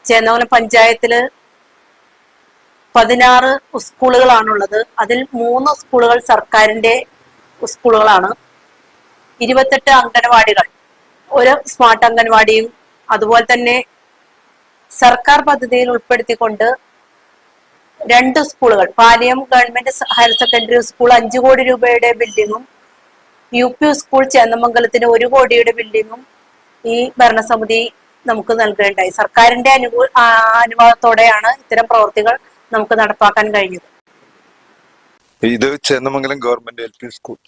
ചേന്നമംഗലം പഞ്ചായത്തില് 16 സ്കൂളുകളാണുള്ളത്. അതിൽ 3 സ്കൂളുകൾ സർക്കാരിന്റെ സ്കൂളുകളാണ്. 28 അംഗനവാടികൾ, ഒരു സ്മാർട്ട് അംഗൻവാടിയും അതുപോലെ തന്നെ സർക്കാർ പദ്ധതിയിൽ ഉൾപ്പെടുത്തിക്കൊണ്ട് 2 സ്കൂളുകൾ, Paliyam government higher secondary school 5 കോടി രൂപയുടെ ബിൽഡിങ്ങും UP സ്കൂൾ ചേന്നമംഗലത്തിന് 1 കോടിയുടെ ബിൽഡിങ്ങും ഈ ഭരണസമിതി നമുക്ക് നൽകുകയുണ്ടായി. സർക്കാരിന്റെ അനുവാദത്തോടെയാണ് ഇത്തരം പ്രവൃത്തികൾ നമുക്ക് നടപ്പാക്കാൻ കഴിഞ്ഞത്. ഇത് ചേന്നമംഗലം ഗവൺമെന്റ് LP സ്കൂൾ.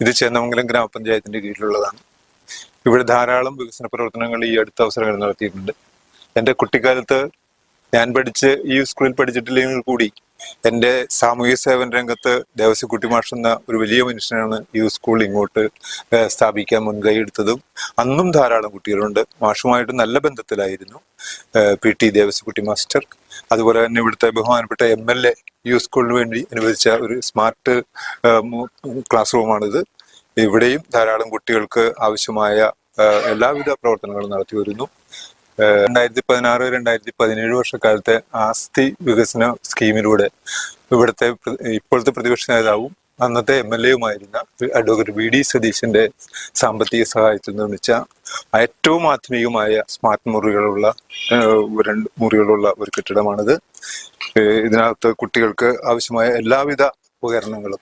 ഇത് ചേന്നമംഗലം ഗ്രാമപഞ്ചായത്തിന്റെ കീഴിലുള്ളതാണ്. ഇവിടെ ധാരാളം വികസന പ്രവർത്തനങ്ങൾ ഈ അടുത്ത അവസരങ്ങളിൽ നടത്തിയിട്ടുണ്ട്. എൻ്റെ കുട്ടിക്കാലത്ത് ഞാൻ ഈ സ്കൂളിൽ പഠിച്ചിട്ടില്ലെങ്കിൽ കൂടി എൻ്റെ സാമൂഹ്യ സേവന രംഗത്ത് ദേവസ്വക്കുട്ടി മാഷ് എന്ന ഒരു വലിയ മനുഷ്യനാണ് ഈ സ്കൂൾ ഇങ്ങോട്ട് സ്ഥാപിക്കാൻ മുൻകൈ എടുത്തതും. അന്നും ധാരാളം കുട്ടികളുണ്ട്. മാഷുമായിട്ട് നല്ല ബന്ധത്തിലായിരുന്നു PT ദേവസ്വക്കുട്ടി മാസ്റ്റർ. അതുപോലെ തന്നെ ഇവിടുത്തെ ബഹുമാനപ്പെട്ട MLA ഈ സ്കൂളിന് വേണ്ടി അനുവദിച്ച ഒരു സ്മാർട്ട് ക്ലാസ് റൂമാണിത്. ഇവിടെയും ധാരാളം കുട്ടികൾക്ക് ആവശ്യമായ എല്ലാവിധ പ്രവർത്തനങ്ങളും നടത്തി വരുന്നു. 2016-2017 വർഷക്കാലത്തെ ആസ്തി വികസന സ്കീമിലൂടെ ഇവിടുത്തെ ഇപ്പോഴത്തെ പ്രതിപക്ഷ നേതാവും അന്നത്തെ MLA-യുമായിരുന്ന അഡ്വക്കേറ്റ് VD സതീശന്റെ സാമ്പത്തിക സഹായത്തിൽ നിർമ്മിച്ച ഏറ്റവും ആധുനികമായ സ്മാർട്ട് മുറികളുള്ള ഒരു കെട്ടിടമാണിത്. ഇതിനകത്ത് കുട്ടികൾക്ക് ആവശ്യമായ എല്ലാവിധ ഉപകരണങ്ങളും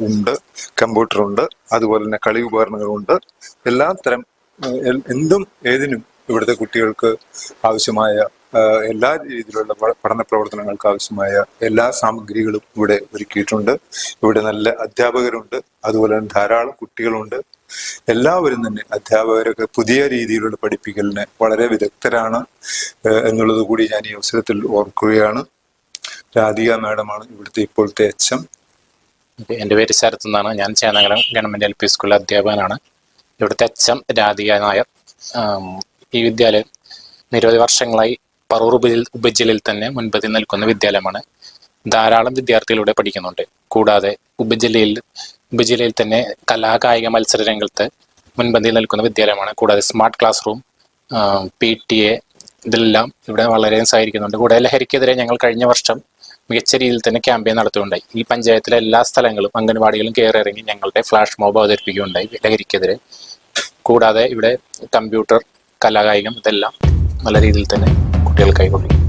ഉണ്ട്. കമ്പ്യൂട്ടറുണ്ട്, അതുപോലെ തന്നെ കളി ഉപകരണങ്ങളുണ്ട്. എല്ലാ തരം എന്തും ഏതിനും ഇവിടുത്തെ കുട്ടികൾക്ക് ആവശ്യമായ എല്ലാ രീതിയിലുള്ള പഠന പ്രവർത്തനങ്ങൾക്ക് ആവശ്യമായ എല്ലാ സാമഗ്രികളും ഇവിടെ ഒരുക്കിയിട്ടുണ്ട്. ഇവിടെ നല്ല അധ്യാപകരുണ്ട്, അതുപോലെ തന്നെ ധാരാളം കുട്ടികളുണ്ട്. എല്ലാവരും തന്നെ അധ്യാപകരൊക്കെ പുതിയ രീതിയിലുള്ള പഠിപ്പിക്കലിന് വളരെ വിദഗ്ധരാണ് എന്നുള്ളത് കൂടി ഞാൻ ഈ അവസരത്തിൽ ഓർക്കുകയാണ്. രാധിക മാഡമാണ് ഇവിടുത്തെ ഇപ്പോഴത്തെ HM. എൻ്റെ പേര് ശരത് എന്നാണ്. ഞാൻ ചേന്നമംഗലം ഗവൺമെന്റ് LP സ്കൂളിലെ അധ്യാപകനാണ്. ഇവിടുത്തെ HM രാധിക നായർ. ഈ വിദ്യാലയം നിരവധി വർഷങ്ങളായി പറവൂർ ഉപജില്ലയിൽ തന്നെ മുൻപന്തി നിൽക്കുന്ന വിദ്യാലയമാണ്. ധാരാളം വിദ്യാർത്ഥികൾ ഇവിടെ പഠിക്കുന്നുണ്ട്. കൂടാതെ ഉപജില്ലയിൽ തന്നെ കലാകായിക മത്സര രംഗത്ത് മുൻപന്തി നിൽക്കുന്ന വിദ്യാലയമാണ്. കൂടാതെ സ്മാർട്ട് ക്ലാസ് റൂം, PTA ഇതെല്ലാം ഇവിടെ വളരെ സഹായിക്കുന്നുണ്ട്. കൂടാതെ ലഹരിക്കെതിരെ ഞങ്ങൾ കഴിഞ്ഞ വർഷം മികച്ച രീതിയിൽ തന്നെ ക്യാമ്പയിൻ നടത്തുകയുണ്ടായി. ഈ പഞ്ചായത്തിലെ എല്ലാ സ്ഥലങ്ങളും അംഗൻവാടികളും കയറിയിറങ്ങി ഞങ്ങളുടെ ഫ്ലാഷ് മോബ് അവതരിപ്പിക്കുകയുണ്ടായി ലഹരിക്കെതിരെ. കൂടാതെ ഇവിടെ കമ്പ്യൂട്ടർ, കലാകായികം ഇതെല്ലാം നല്ല രീതിയിൽ തന്നെ കുട്ടികൾക്ക് കൈകൊള്ളി.